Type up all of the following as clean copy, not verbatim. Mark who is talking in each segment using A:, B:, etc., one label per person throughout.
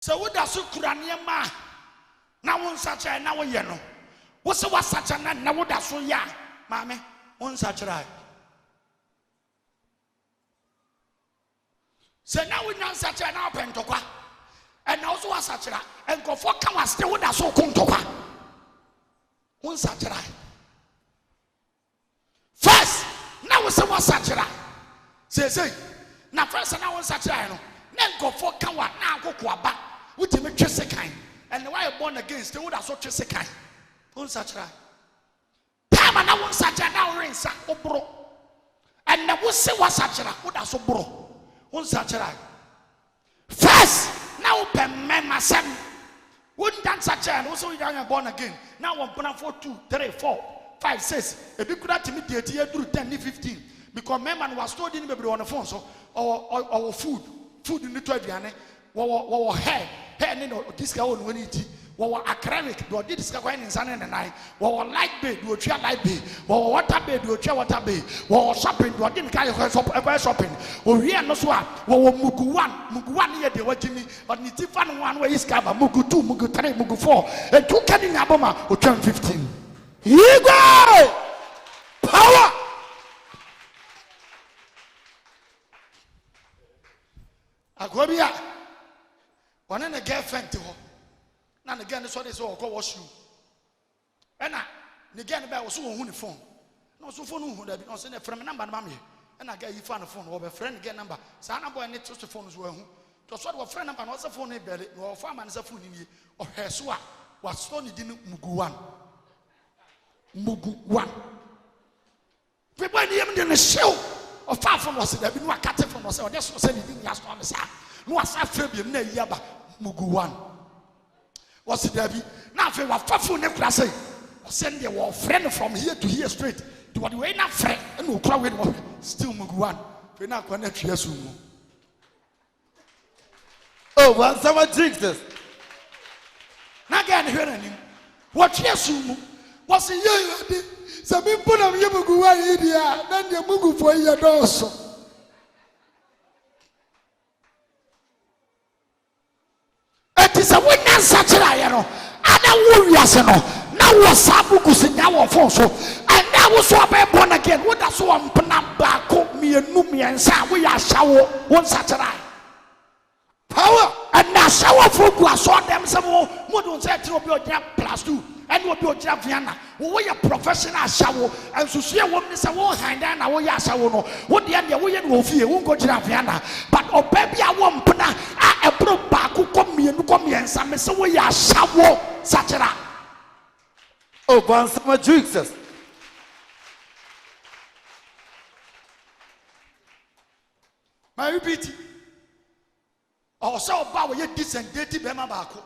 A: So what does you ma? Now one such a now you know. What's what such a now what does so ya, mammy? One such a so now we know such an open to qua. And also a such a and go for come still with us so come to qua. One such a first, now we say what such a say, now first and now one such a then go for come now go qua. Which you make kind, and why you born again still would have so kind. One such a time and I want such a now ring sack or bro, and I will say what such a would have so bro. One such a first now open member 7 wouldn't dance such a also young born again. Now 1 4 2 3 4 5 6 a big good intimidate here through 10 15 because member was told in maybe on the phone so or food in the 12 Wow, hair, no, this guy won't eat. Wow, acrylic, do this guy in sun and night. Wow, light bay, do a chair light bay. Wow, water bay, do a chair water bay. Wow, shopping, do a didn't carry her shopping. Oh, yeah, no swap. Wow, Mugu1 here, they watching me, but it's fun one way is cover. Mugu 2, Mugu 3, Mugu 4, and 2 cutting Aboma, or turn 15. Here go! Power! Agobia. One and a girlfriend to her. Now again, this one is all go wash you. And again, about was so phone. No, so phone who have been sent from a number, mammy. And I get you found a phone or a friend again number. Sana boy needs to phone as well. To sort of a friend number was a phone in belly, or farmer's a phone in you, or her swat was stony didn't Mugu 1. People in the show of far from us, there been no cat from us, or just was anything last on the side. No, I said, Fabian, ne yaba. Mugu 1 was it Debbie? Now, if you were faithful, Nicholas, send your friend from here to here straight to what you ain't not friend and we'll cry with one. Still Mugu 1. We're not going to hear soon.
B: Oh, one someone drinks this.
A: Now, again, hearing him. What yes, was a year. Some people of Yamugu 1 India, then the Mugu for your also. It's a witness such a other warriors now was Sabukus in our phone so and now was so born again. What does one Panamba me and Numi and Sa we are shower one such a power and now shower folk who saw them some more don't say to your job +2 and what your job Vienna. We are professional shower and so see a woman is a war hand and our Yasawono. What the end we will fear won't go to Vienna, but oh baby I won't put a broke back who come and some so we are shower such a
B: oh one summer drinks us.
A: My repeat. Also about your decent dirty Bema Bako.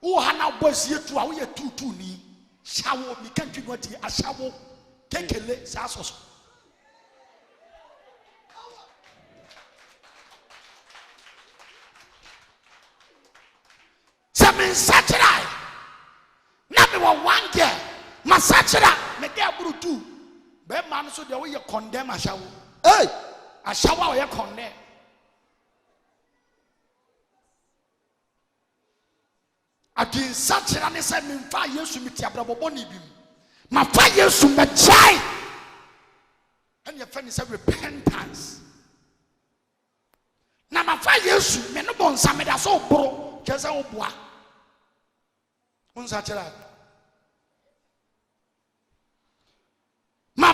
A: Oh, Hannah boys here to our 2 knee. Shower, we can't do what a shower. Take a leg, Sassos. Some in Saturday. Number 1 girl. My Saturday, make their brew 2. Beman so the way you condemn a shower.
B: Hey,
A: a shower you condemn. Again, such an answer, me 5 years to meet your brother Bonnie. My 5 years to meet child. And your friend is a repentance. Now, my 5 years to me no bon some that's all bro, just a boy. One such a my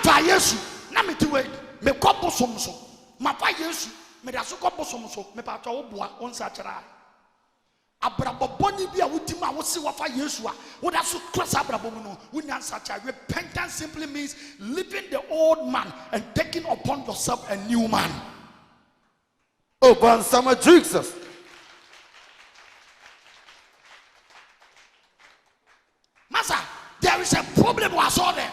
A: 5 years, now me to wait, me couple some so. My 5 years, me that's a couple some so, me part of boy, one such a Abraboni be a Wutima, what see what 5 years were. What that's so close Abrabono. When such a repentance simply means leaving the old man and taking upon yourself a new man.
B: oh one summer drinks us.
A: Master, there is a problem I saw them.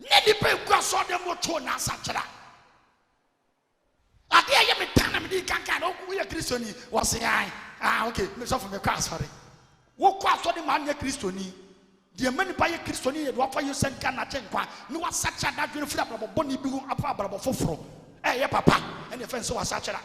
A: Nedi people saw them what to na such a. I dare you tell them they can't we are Christian was saying. Ah, okay, me so for me class sorry. Wo kwa so the man ye Christoni. The many by Christoni e do afa you send kan na chenkwa. No wa sacha that we free abro boni bi hu afa abro foforo. Eh ye papa, and the friend so wa sacha.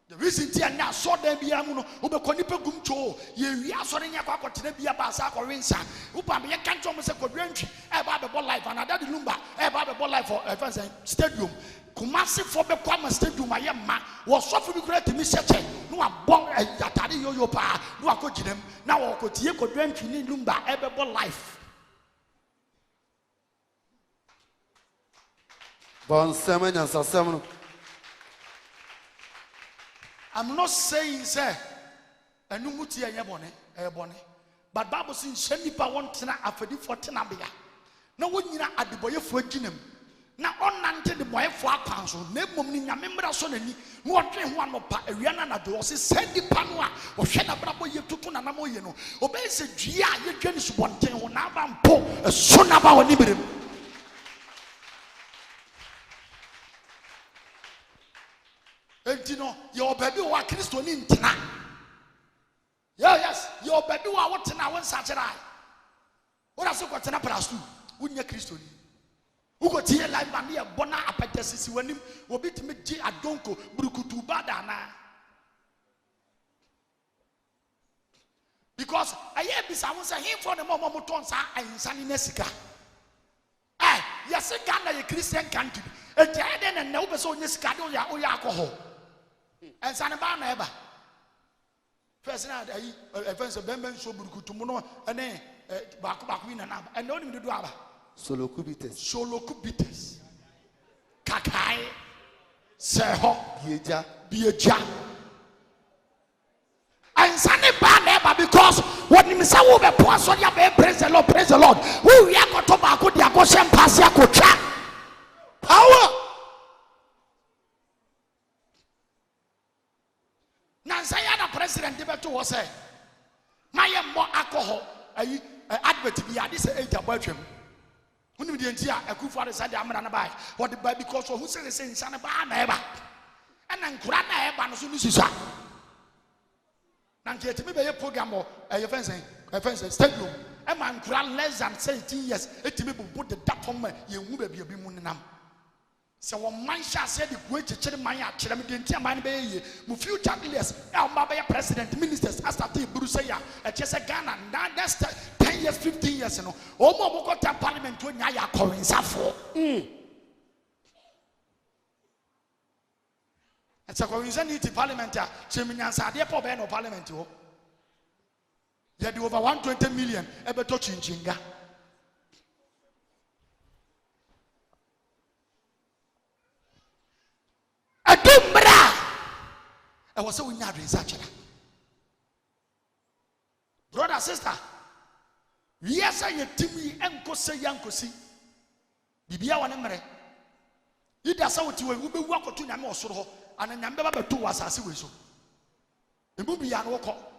A: The reason tia na so dem bia mu no wobekọ nipa gumcho ye wi asore nya kwa kwotena bia ba sa kwa wensa upa me kan tom se kodwantwi e ba be life another the lumba e ba be life for events stadium Kumasi for be kwa stadium aye ma wo sofu bi kura timi seche no abon atade yoyo pa no akoginem na wo kotie kodwantwi ni lumba e be life.
B: Bon semenya sasemno.
A: I'm not saying say enumuti enye bone but Bible says shenipa won tena afedi for tena bia na wonyina adeboyefo aginem na onante de boyefo akwanso na emom ni nyame mra so nani na wotwe ho anopa awia na do o se senipa no a wo hwe na brabo ye tutu na nam oye no obey se dua ye dwani subonten ho na aba mpo so na ba woni birem. Entino your baby wa Kristo ni ntina. Yes, your baby wa wotena won sachera. Ora so kwotena prastu. Wunya Kristo ni. Ugo tie life ba me bona apagasi wanim obi timi gi adonko burukutu bada na. Because aye bisa won say him for the mom ton sa ansani na sika. Yes Ghana ye Christian country. Enti aye den na wo be so nya sika de o ya akọ. And Sanaba neighbor. First night, I fancy a bemben so burukutumono and then Bakuina and no need to do aba.
B: Solo cubites.
A: Kakai. Seho. Bieja. And Sanaba neighbor because what you say will be poor so you praise the Lord, praise the Lord. We are going to Baku, the Agoshan Passia Kocha. Power. Nansayana president debeto was say my more alcohol advert be at this age about him. When we didn't hear a good father said I'm gonna buy what the buy because of who said the same son of never and then Kurana Eban Sunisa. Nanke to me by a program or a fence stadium. A man grand less than 17 years, it may put the duck on me, you will be a bimunam. So one man shall say the great church Maya Chiramidintia man bay, future leaders, Elmabaya president, ministers, as a Brusaya, a Chesa Ghana, that's 10 years, 15 years, you know. Omo Bogota Parliament to Naya Corinzafo. It's a Corinzanity Parliament, Chimian Sadia Pobeno Parliament. You do over 120 million, ever touching Chinga. I was so in that research. Brother, sister, yes, I Timmy and Kosa Yankosi. Bibia one emre. You that's how you will be walk to Namosoro and a number 2 was as we so. The movie and walk up.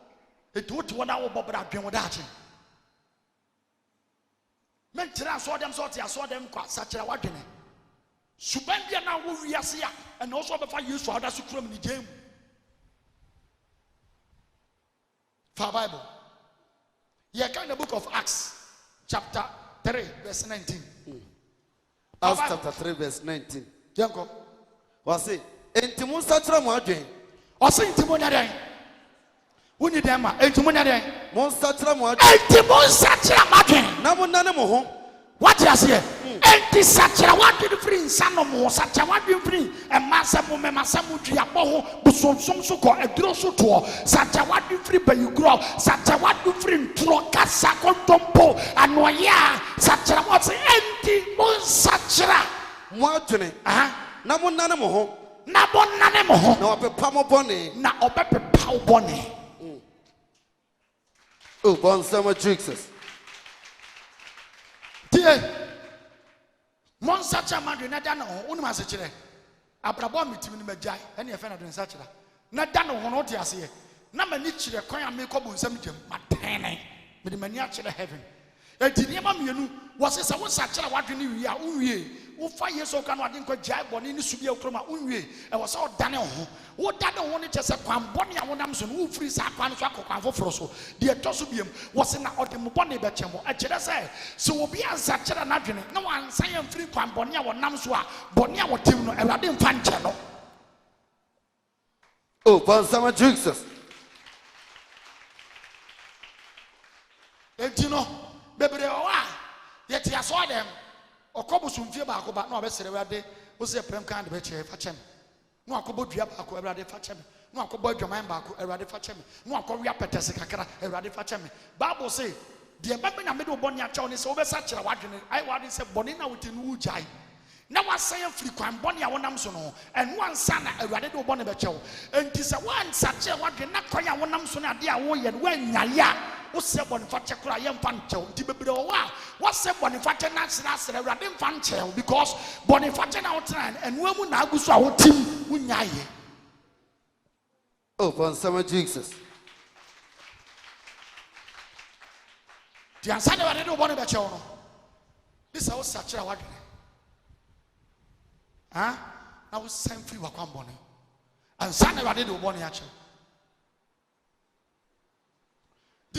A: It would 1 hour Bob Rapian with that. Mentira saw them sort, I saw them quite such a wagon. Subandia now we are here and also before you for others to come in the game. For Bible. You can the book of Acts, chapter 3, verse 19.
B: Acts chapter 3, verse 19.
A: Janko.
B: Was it? Entimun Satra Madrin.
A: Or Saint Timonade. Who need them? Entimonade.
B: Monsatra Madrin.
A: Entimun Satra Madrin.
B: Namonanamo.
A: What you say? Enti Satra, what did you free? Sanomo, Satra, what do you free? And Massamu, Massamu, Diaboho, Buson Sumsuko, a Drosuto, Satra, what do you free? But you grow, Satra, what do you free? Troca, Sako, Tompo, and Noya, Satra, what's Enti Mon Satra?
B: Martin, Namonanamo,
A: Nabonanemo,
B: no, a Pamo Bonnie,
A: na Opepe Pow Bonnie.
B: Oh, Bon Summer Jesus.
A: Monsacha Madrid, Nadano, Unmasachere. Abrabom meeting in Majai, any offender in Sachera. Nadano, Honotias here. Number Nietzsche, a coin make up with some gem, Matane, with the maniacal heaven. And Tinema was a Sachera, what you knew, ya, who 5 years old can I didn't quite jive one in the studio from my Unwe. I was all Daniel. What Daniel wanted just a Quambonia, one Amson, who frees our Quanquan for Froso. The Tosubium was in our Bonnie Bachamo, a Chedasa. So will be a Sachera Nadine. No one saying free Quambonia or Namsua, Bonia or Timno, and I didn't find Channel.
B: Oh, Bansama Jesus.
A: Enti no bebre o a ye tia so dem okobusu mfie ba ko ba na obesere wade wo se prem kan de be che fa chem no akobo dua ba ko Ewurade fa chem no akobo adwaman ba ko Ewurade fa chem no akowia petese kakra Ewurade fa chem Bible say de ba me na me de oboni acha oni se wo be sa kire wadwene ai wade se boni na wote no ujai na wasan afiri kwan boni a wonam so no enu ansa na Ewurade de oboni be chew enti se wan sa kire wadwene na kwan a wonam so na ade a wo ye wan nyaye a wo se boni fa che kura ye mfa nchew nti bebre wo a wo se boni fa che na sira Ewurade mfa nchew because boni fa che na wo tran enu amu na aguso a wo tim wo nyaye.
B: Oh, Bansama Jesus.
A: The answer Ewurade de oboni be chew no this a wo sa kire wadwene na wo san free wakwan boni ansa na Ewurade de oboni a chew